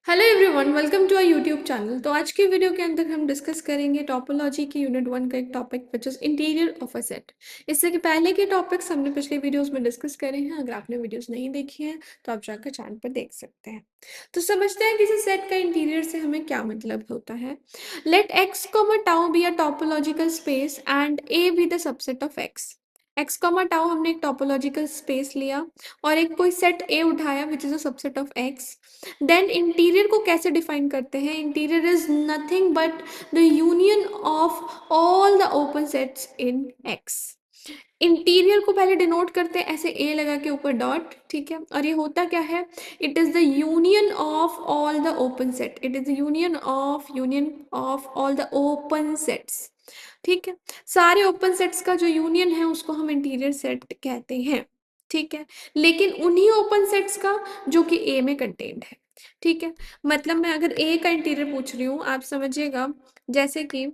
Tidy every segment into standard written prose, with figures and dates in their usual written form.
Hello everyone, welcome to our YouTube channel. तो आज के वीडियो के अंदर हम डिस्कस करेंगे टोपोलॉजी की यूनिट 1 का एक topic which is interior of a set. इससे कि पहले के टॉपिक्स हमने पिछले वीडियोस में डिस्कस करे हैं। अगर आपने वीडियोस नहीं देखी हैं तो आप जाकर चैनल पर देख सकते हैं। तो समझते हैं किसी सेट का इंटीरियर से हमें क्या मतलब होता है। Let X comma tau be a topological space and A be the subset of X comma tau हमने एक टोपोलॉजिकल स्पेस लिया और एक कोई सेट ए उठाया which is a subset of X. Then interior को कैसे डिफाइन करते हैं? Interior is nothing but the union of all the open sets in X. Interior को पहले डिनोट करते हैं ऐसे ए लगा के ऊपर डॉट, ठीक है। और ये होता क्या है? It is the union of all the open set. It is the union of all the open sets, ठीक है। सारे ओपन सेट्स का जो यूनियन है उसको हम इंटीरियर सेट कहते हैं, ठीक है। लेकिन उन्हीं ओपन सेट्स का जो कि ए में कंटेंट है, ठीक है। मतलब मैं अगर ए का इंटीरियर पूछ रही हूँ, आप समझिएगा। जैसे कि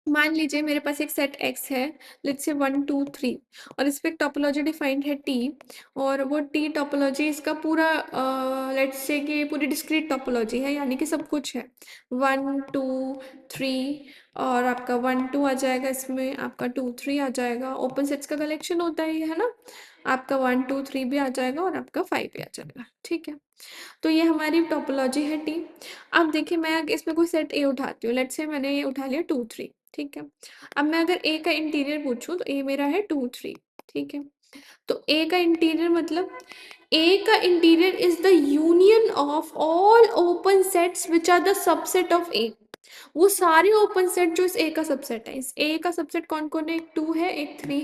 मान लीजिए मेरे पास एक सेट एक्स है, लेट्स से 1 2 3, और इस पे एक टोपोलॉजी डिफाइंड है टी। और वो टी टोपोलॉजी इसका पूरा लेट्स से कि पूरी डिस्क्रीट टोपोलॉजी है, यानी कि सब कुछ है 1 2 3। और आपका 1 2 आ जाएगा, इसमें आपका 2 3 आ जाएगा। ओपन सेट्स का कलेक्शन होता है ये, है ना। आपका 1 2 3 भी आ जाएगा और आपका 5 भी आ जाएगा, ठीक है। तो ये हमारी टोपोलॉजी है टी। अब देखिए मैं इसमें कोई सेट ए उठाती हूँ, लेट्स से मैंने ये उठा लिया 2 3, ठीक है। अब मैं अगर ए का इंटीरियर पूछूं तो ए मेरा है 2 3, ठीक है। तो ए का इंटीरियर मतलब ए का interior is the union of all open sets which are the subset of A. वो सारे ओपन सेट जो इस ए का सबसेट है। इस ए का सबसेट कौन कौन है? एक 2 है, एक 3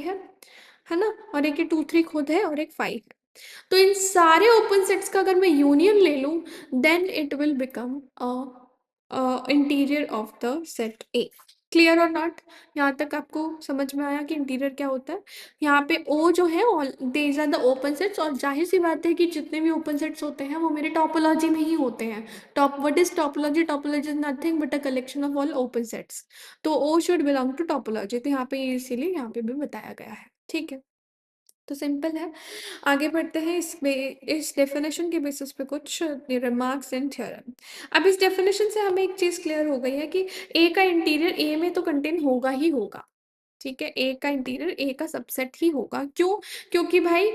है ना। और एक ये 2 3 खुद है और एक 5 है। तो इन सारे ओपन सेट्स का अगर मैं यूनियन ले लूं, then it will become interior of the set A. Clear और नॉट? यहाँ तक आपको समझ में आया कि इंटीरियर क्या होता है? यहाँ पे ओ जो है all these are the open sets, और जाहिर सी बात है कि जितने भी ओपन सेट्स होते हैं वो मेरे टोपोलॉजी में ही होते हैं। What is topology? Topology is nothing but a collection of all open sets. तो ओ शुड बिलोंग टू टोपोलॉजी। तो यहाँ पे इसीलिए यहाँ पे भी बताया गया है, ठीक है। तो सिंपल है। आगे बढ़ते हैं इस डेफिनेशन के बेसिस पे कुछ रिमार्क्स एंड थ्योरम। अब इस डेफिनेशन से हमें एक चीज़ क्लियर हो गई है कि ए का इंटीरियर ए में तो कंटेन होगा ही होगा, ठीक है। ए का इंटीरियर ए का सबसेट ही होगा। क्यों? क्योंकि भाई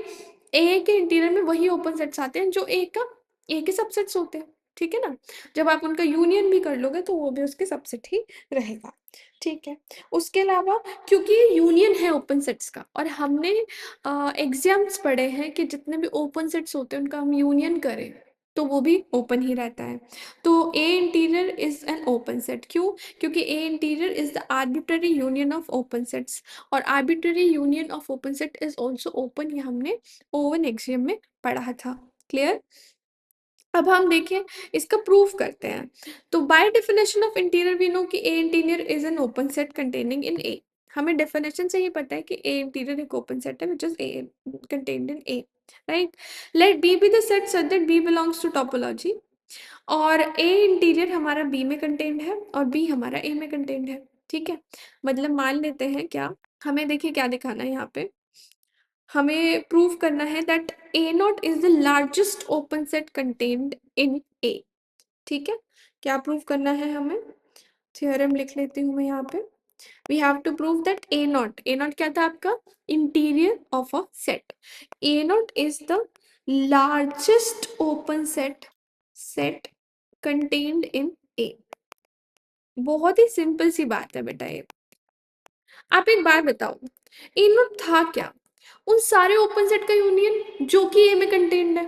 ए के इंटीरियर में वही ओपन सेट्स आते हैं जो ए के सबसेट्स होते हैं, ठीक है ना। जब आप उनका यूनियन भी कर लोगे तो वो भी उसके सबसेट ही रहेगा, ठीक है। उसके अलावा क्योंकि ये यूनियन है ओपन सेट्स का, और हमने एग्जाम्स पढ़े हैं कि जितने भी ओपन सेट्स होते हैं उनका हम यूनियन करें तो वो भी ओपन ही रहता है। तो A interior is an open set. क्यों? क्योंकि A interior is the arbitrary union of open sets, और arbitrary union of open set is also open. ये हमने ओवन एक्सियम में पढ़ा था। क्लियर? अब हम देखें, इसका प्रूफ करते हैं। तो by definition of interior we know कि A interior is an open set containing in A. हमें डेफिनेशन से ही पता है कि ए इंटीरियर एक ओपन सेट है which is A contained in A, right. Let B be the set such that B belongs to topology. और A interior हमारा बी में कंटेन्ड है और बी हमारा ए में कंटेन्ड है, ठीक है। मतलब मान लेते हैं क्या, हमें देखिए क्या दिखाना है यहाँ पे। हमें प्रूव करना है that A not is the largest open set contained in A, ठीक है। क्या प्रूव करना है हमें? थ्योरम लिख लेती हूँ मैं यहाँ पे। We have to prove that A not क्या था आपका? Interior of a set. A not is the largest open set contained in A. बहुत ही सिंपल सी बात है बेटा ये। आप एक बार बताओ, ए नॉट था क्या? उन सारे ओपन सेट का यूनियन जो कि ए में कंटेन्ड है,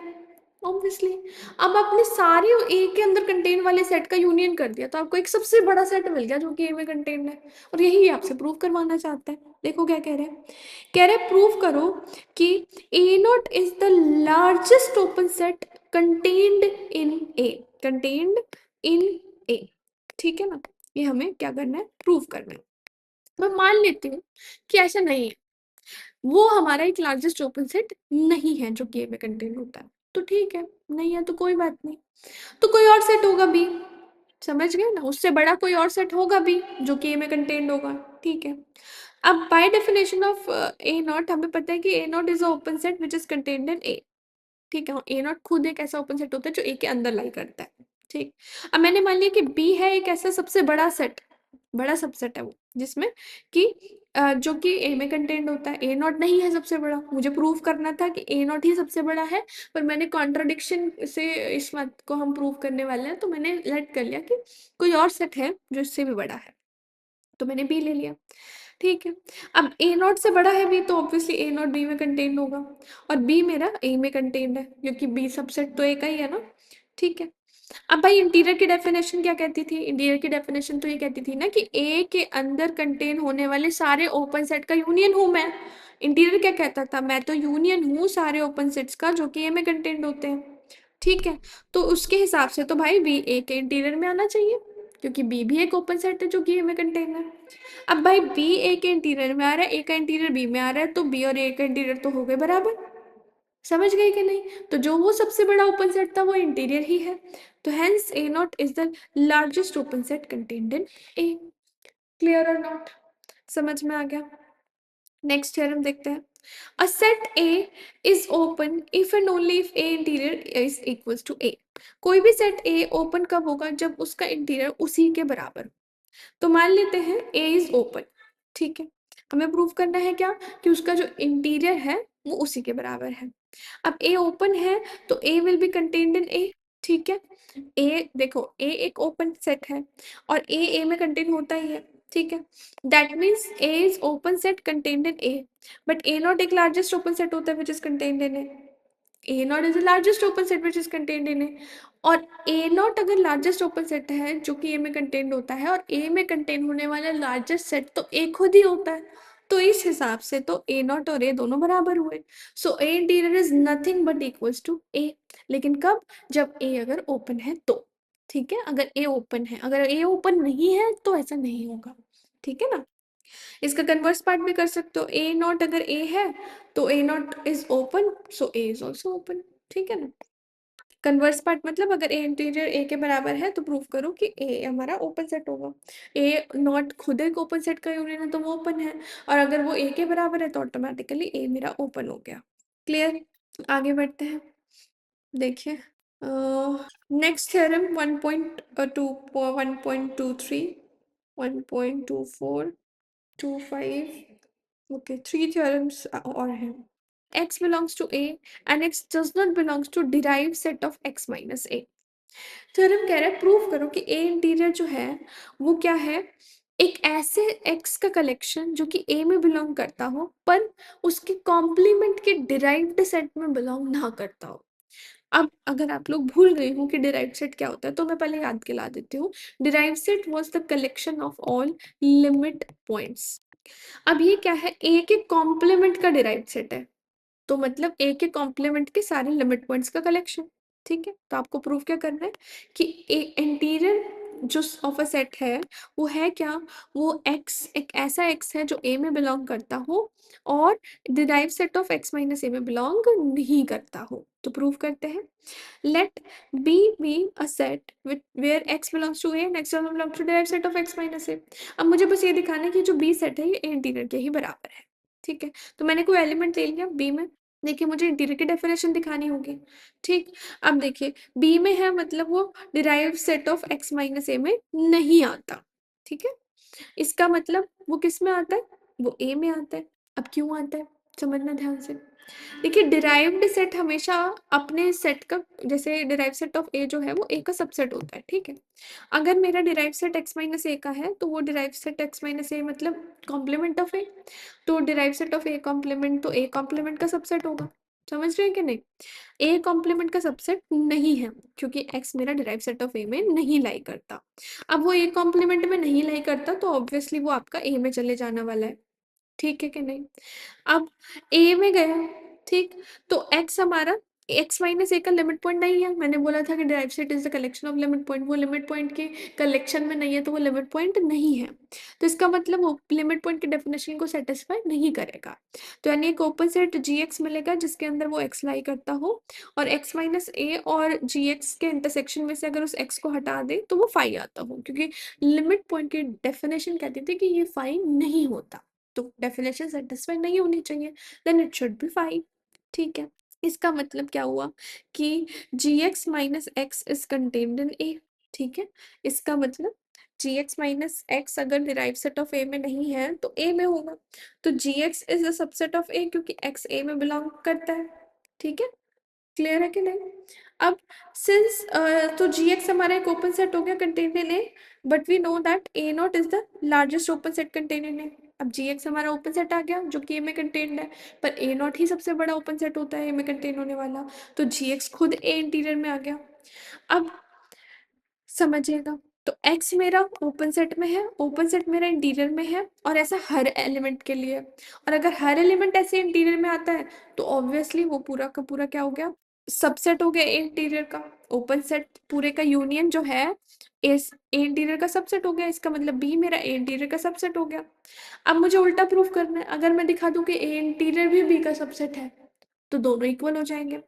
ऑब्वियसली। अब आपने सारे ए के अंदर कंटेन वाले सेट का यूनियन कर दिया तो आपको एक सबसे बड़ा सेट मिल गया जो कि ए में कंटेन्ड है। और यही आपसे प्रूव करवाना चाहता है। देखो क्या कह रहे हैं। कह रहे प्रूव करो कि A not is the largest open set contained in A. Contained in A, ठीक है ना। ये हमें क्या करना है? प्रूव करना है। मैं मान लेती हूँ कि ऐसा नहीं है, वो हमारा एक लार्जेस्ट ओपन सेट नहीं है जो कि ए में कंटेन होता है। तो ठीक है, नहीं है तो कोई बात नहीं। तो कोई और सेट होगा बी, समझ गए ना। उससे बड़ा कोई और सेट होगा बी जो कि ए में कंटेन्ड होगा, ठीक है। अब by definition of A not हमें पता है कि A not is a open set which is contained in A, ठीक है। ए नॉट खुद एक ऐसा ओपन सेट होता है जो ए के अंदर लाई करता है, ठीक। अब मैंने मान लिया कि बी है एक ऐसा सबसे बड़ा सेट, बड़ा सबसेट है वो, जिसमें कि जो कि ए में कंटेंट होता है। ए नॉट नहीं है सबसे बड़ा, मुझे प्रूव करना था कि ए नॉट ही सबसे बड़ा है, पर मैंने कॉन्ट्रडिक्शन से इस बात को हम प्रूव करने वाले हैं, तो मैंने लेट कर लिया कि कोई और सेट है जो इससे भी बड़ा है, तो मैंने बी ले लिया। ठीक है। अब ए नॉट से बड़ा है बी, तो ऑब्वियसली ए नॉट बी में कंटेंट होगा, और बी मेरा ए में कंटेंट है, क्योंकि बी सबसेट तो ए का ही है ना। ठीक है। अब भाई इंटीरियर की डेफिनेशन क्या कहती थी? इंटीरियर की डेफिनेशन तो ये कहती थी ना कि ए के अंदर कंटेन होने वाले सारे ओपन सेट का यूनियन हूं मैं। इंटीरियर क्या कहता था? मैं तो यूनियन हूँ सारे ओपन सेट्स का जो कि ए में कंटेंट होते हैं। ठीक है। तो उसके हिसाब से तो भाई बी ए के इंटीरियर में आना चाहिए, क्योंकि बी भी एक ओपन सेट है जो कि ए में कंटेन है। अब भाई बी ए के इंटीरियर में आ रहा है, ए का इंटीरियर बी में आ रहा है, तो बी और ए का इंटीरियर तो हो गए बराबर। समझ गए कि नहीं? तो जो वो सबसे बड़ा ओपन सेट था वो इंटीरियर ही है, तो hence A not is the largest open set contained in A. Clear और नॉट? समझ में आ गया? नेक्स्ट थ्योरम देखते हैं। A set A is open if and only if A interior is equals to A. कोई भी सेट ए open कब होगा? जब उसका इंटीरियर उसी के बराबर हो। तो मान लेते हैं ए इज ओपन, ठीक है। हमें प्रूव करना है क्या? कि उसका जो इंटीरियर है वो उसी के बराबर है। अब ए ओपन है तो ए will be contained in A, ठीक है। ए देखो, ए एक ओपन सेट है और ए में कंटेन होता ही है, ठीक है। That means A is open set contained in A, but A not एक लार्जेस्ट ओपन सेट होता है which is contained in A not is the largest open set which is contained in A. और A not अगर largest open set है जो कि ए में contained होता है, और ए में कंटेन होने वाला लार्जेस्ट सेट तो ए खुद ही होता है, तो इस हिसाब से तो ए नॉट और ए दोनों बराबर हुए। So A interior is nothing but equals to A. लेकिन कब? जब ए अगर ओपन है तो, ठीक है। अगर ए ओपन है, अगर ए ओपन नहीं है तो ऐसा नहीं होगा, ठीक है ना। इसका कन्वर्स पार्ट भी कर सकते हो। ए नॉट अगर ए है तो A not is open, so A is also open, ठीक है ना। कन्वर्स पार्ट मतलब अगर ए इंटीरियर ए के बराबर है तो प्रूव करो कि ए हमारा ओपन सेट होगा। ए नॉट खुद एक ओपन सेट का यूनियन है तो वो ओपन है, और अगर वो ए के बराबर है तो ऑटोमेटिकली ए मेरा ओपन हो गया। क्लियर? आगे बढ़ते हैं। देखिए नेक्स्ट थ्योरम 1.2 1.23 1.24 25, ओके 3 थ्योरम्स और हैं। x belongs to a and x does not belongs to derived set of x minus a। Theorem कह रहा है प्रूव करो कि a इंटीरियर जो है वो क्या है? एक ऐसे x का कलेक्शन जो कि a में बिलोंग करता हो पर उसके कॉम्प्लीमेंट के डिराइव्ड सेट में बिलोंग ना करता हो। अब अगर आप लोग भूल गए हो कि डिराइव्ड सेट क्या होता है तो मैं पहले याद दिला देती हूँ। Derived set was the collection of all limit points. अब ये क्या है? ए के कॉम्प्लीमेंट का डिराइव्ड सेट है, तो मतलब ए के कॉम्प्लीमेंट के सारे लिमिट पॉइंट्स का कलेक्शन, ठीक है। तो आपको प्रूव क्या करना है कि ए इंटीरियर जो ऑफ अ सेट है वो है क्या? वो एक्स एक ऐसा एक्स है जो ए में बिलोंग करता हो और derive set of X minus A में बिलोंग नहीं करता हो। तो प्रूव करते हैं। Let B be a set with where x belongs to A and x doesn't belong to derived set of x minus A। अब मुझे बस ये दिखाना है कि जो B सेट है ये A इंटीरियर के ही बराबर है, ठीक है। तो मैंने कोई एलिमेंट ले लिया B में। देखिए मुझे इंटीरियर की डेफिनेशन दिखानी होगी, ठीक। अब देखिए B में है मतलब वो derived set of x minus A में नहीं आता, ठीक है। इसका मतलब वो किस में आता है? वो ए में आता है। अब क्यों आता है? समझना ध्यान से। देखिए डिराइव्ड सेट हमेशा अपने सेट का, जैसे डिराइव सेट ऑफ ए जो है वो ए का सबसेट होता है, ठीक है। अगर मेरा derive set X minus A का है तो वो derive set X minus A मतलब कॉम्प्लीमेंट ऑफ ए, तो derive set of A complement तो ए कॉम्प्लीमेंट का सबसेट होगा। समझ रहे हैं कि नहीं? ए कॉम्प्लीमेंट का सबसेट नहीं है क्योंकि एक्स मेरा डिराइव सेट ऑफ ए में नहीं लाई करता। अब वो ए कॉम्प्लीमेंट में नहीं लाई करता तो ऑब्वियसली वो आपका ए में चले जाने वाला है, ठीक है कि नहीं? अब ए में गया, ठीक। तो एक्स हमारा एक्स माइनस ए का लिमिट पॉइंट नहीं है। मैंने बोला था कि derive set is the collection of limit point, वो लिमिट पॉइंट के कलेक्शन में नहीं है तो वो लिमिट पॉइंट नहीं है। तो इसका मतलब वो लिमिट पॉइंट की डेफिनेशन को सेटिस्फाई नहीं करेगा। तो यानी एक ओपन सेट जी एक्स मिलेगा जिसके अंदर वो एक्स लाई करता हो, और एक्स माइनस ए और जी एक्स के इंटरसेक्शन में से अगर उस एक्स को हटा दे तो वो फाई आता हो, क्योंकि लिमिट पॉइंट की डेफिनेशन कहती थी कि ये फाई नहीं होता, तो डेफिनेशन सेटिस्फाई नहीं होनी चाहिए, then it should be five, ठीक है। इसका मतलब क्या हुआ कि gx minus X is contained in A. ठीक है, इसका मतलब gx माइनस एक्स अगर डिराइव सेट ऑफ ए में नहीं है तो ए में होगा। तो gx is a subset of A क्योंकि x ए में बिलोंग करता है। ठीक है, क्लियर है कि नहीं? अब सिंस तो gx हमारा एक ओपन सेट हो गया contained in A, but we know that A not is the largest open set contained in A. अब gx हमारा ओपन सेट आ गया जो कि ए में कंटेन्ड है, पर ए नॉट ही सबसे बड़ा ओपन सेट होता है ए में कंटेन होने वाला, तो gx खुद ए इंटीरियर में आ गया। अब समझिएगा, तो x मेरा ओपन सेट में है, ओपन सेट मेरा इंटीरियर में है, और ऐसा हर एलिमेंट के लिए। और अगर हर एलिमेंट ऐसे इंटीरियर में आता है तो ऑब्वियसली वो पूरा का पूरा क्या हो गया, सबसेट हो गया ए इंटीरियर का। ओपन सेट पूरे का यूनियन जो है इस ए इंटीरियर का सबसेट हो गया, इसका मतलब बी मेरा ए इंटीरियर का सबसेट हो गया। अब मुझे उल्टा प्रूफ करना है, अगर मैं दिखा दूं कि ए इंटीरियर भी बी का सबसेट है तो दोनों इक्वल हो जाएंगे।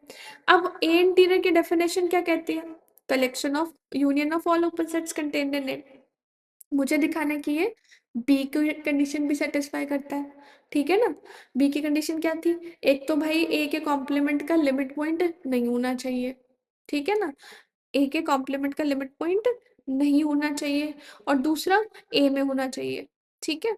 अब ए इंटीरियर की डेफिनेशन क्या कहती है, collection of union of all open sets contained in it. मुझे दिखाना है कि ये बी की कंडीशन भी सेटिस्फाई करता है। ठीक है ना, बी की कंडीशन क्या थी, एक तो भाई ए के कॉम्प्लीमेंट का लिमिट पॉइंट नहीं होना चाहिए। ठीक है ना, ए के कॉम्प्लीमेंट का लिमिट पॉइंट नहीं होना चाहिए, और दूसरा ए में होना चाहिए। ठीक है,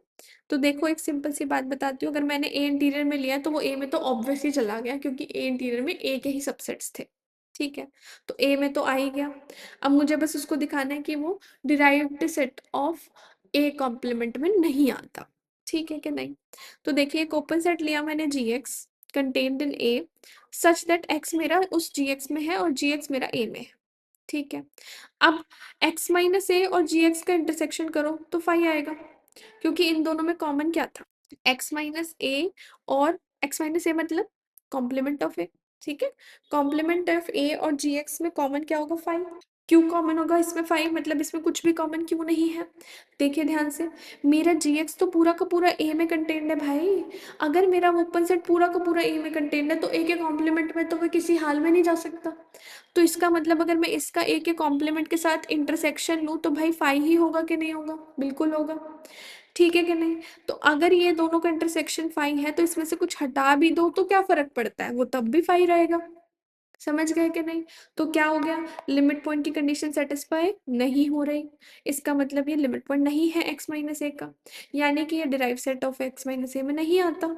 तो देखो एक सिंपल सी बात बताती हूँ, अगर मैंने ए इंटीरियर में लिया तो वो ए में तो ऑब्वियसली चला गया क्योंकि ए इंटीरियर में ए के ही सबसेट्स थे। ठीक है, तो ए में तो आ ही गया। अब मुझे बस उसको दिखाना है कि वो derived set of A complement में नहीं आता। ठीक है कि नहीं? तो देखिए एक ओपन सेट लिया मैंने G X contained in A such that X मेरा उस जी एक्स में है और जी एक्स मेरा ए में है। ठीक है, अब x माइनस ए और जी एक्स का इंटरसेक्शन करो तो फाई आएगा, क्योंकि इन दोनों में कॉमन क्या था, x माइनस ए, और x माइनस ए मतलब कॉम्प्लीमेंट ऑफ ए। ठीक है, कॉम्प्लीमेंट ऑफ ए और जी एक्स में कॉमन क्या होगा, फाइव। क्यों कॉमन होगा इसमें फाइव, मतलब इसमें कुछ भी कॉमन क्यों नहीं है? देखिए ध्यान से, मेरा जी एक्स तो पूरा का पूरा ए में कंटेन्ड है भाई। अगर मेरा ओपन सेट पूरा का पूरा ए में कंटेन्ड है तो ए के कॉम्प्लीमेंट में तो मैं किसी हाल में नहीं जा सकता। तो इसका मतलब अगर मैं इसका ए के कॉम्प्लीमेंट के साथ इंटरसेक्शन लूँ तो भाई फाइव ही होगा कि नहीं होगा, बिल्कुल होगा। ठीक है कि नहीं? तो अगर ये दोनों का इंटरसेक्शन फाइव है तो इसमें से कुछ हटा भी दो तो क्या फर्क पड़ता है, वो तब भी फाइव रहेगा। समझ गए कि नहीं? तो क्या हो गया, लिमिट पॉइंट की कंडीशन सेटिस्फाई नहीं हो रही, इसका मतलब ये लिमिट पॉइंट नहीं है x माइनस ए का, यानी कि ये derive set of x minus A में नहीं आता।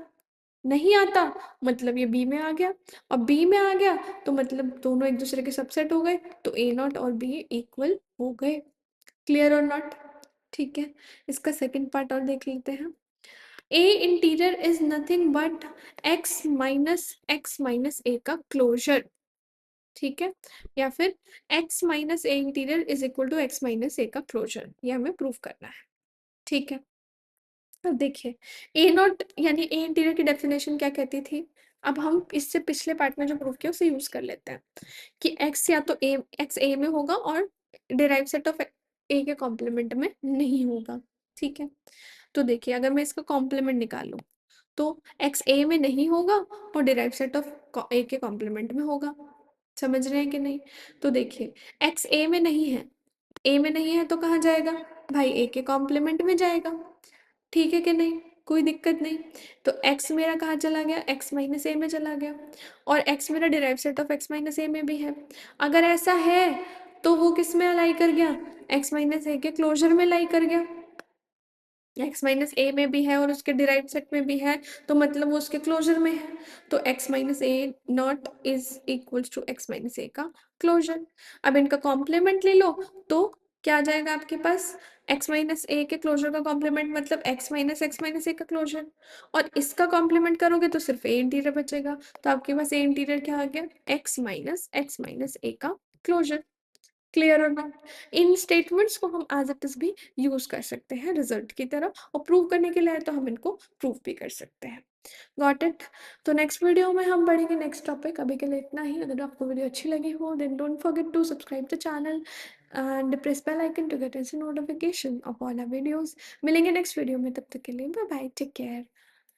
नहीं आता मतलब ये बी में आ गया, और बी में आ गया तो मतलब दोनों एक दूसरे के सबसेट हो गए, तो ए नॉट और बी इक्वल हो गए। क्लियर और नॉट? ठीक है, इसका सेकंड पार्ट और देख लेते हैं। A interior is nothing but X minus A का क्लोजर। ठीक है, या फिर x minus A interior is equal to X minus A का क्लोजर, ये हमें प्रूव करना है। ठीक है, अब देखिए ए नॉट यानी ए इंटीरियर की डेफिनेशन क्या कहती थी, अब हम इससे पिछले पार्ट में जो प्रूव किया उसे यूज कर लेते हैं कि x या तो ए एक्स ए में होगा और डिराइव सेट ऑफ ए के कॉम्प्लीमेंट में नहीं होगा। ठीक है, तो देखिए अगर मैं इसका कॉम्प्लीमेंट निकालूं तो एक्स ए में नहीं होगा और डिराइव सेट ऑफ ए के कॉम्प्लीमेंट में होगा। समझ रहे हैं कि नहीं? तो देखिए एक्स ए में नहीं है, ए में नहीं है तो कहाँ जाएगा भाई, ए के कॉम्प्लीमेंट में जाएगा। ठीक है कि नहीं? कोई दिक्कत नहीं। तो x मेरा कहाँ चला गया, x माइनस ए में चला गया, और x मेरा derive set of x minus A में भी है। अगर ऐसा है तो वो किस में अलाई कर गया, x माइनस ए के क्लोजर में अलाई कर गया। x माइनस ए में भी है और उसके डिराइव सेट में भी है, तो मतलब वो उसके क्लोजर में है। तो x minus A not is equals to x minus A का क्लोजर। अब इनका कॉम्प्लीमेंट ले लो तो क्या आ जाएगा आपके पास, x माइनस ए के क्लोजर का कॉम्प्लीमेंट मतलब x माइनस ए का क्लोजर, और इसका कॉम्प्लीमेंट करोगे तो सिर्फ ए इंटीरियर बचेगा, तो आपके पास ए इंटीरियर क्या आ गया, x माइनस ए का क्लोजर। क्लियर और नॉट? इन स्टेटमेंट्स को हम एज इट इज भी यूज कर सकते हैं रिजल्ट की तरह, और प्रूव करने के लिए तो हम इनको प्रूव भी कर सकते हैं। Got it? तो नेक्स्ट वीडियो में हम बढ़ेंगे नेक्स्ट टॉपिक, अभी के लिए इतना ही। अगर आपको वीडियो अच्छी लगी हो then don't forget to subscribe the channel and press bell icon to get instant notification of all our videos. मिलेंगे नेक्स्ट वीडियो में, तब तक के लिए बाय बाय, टेक केयर।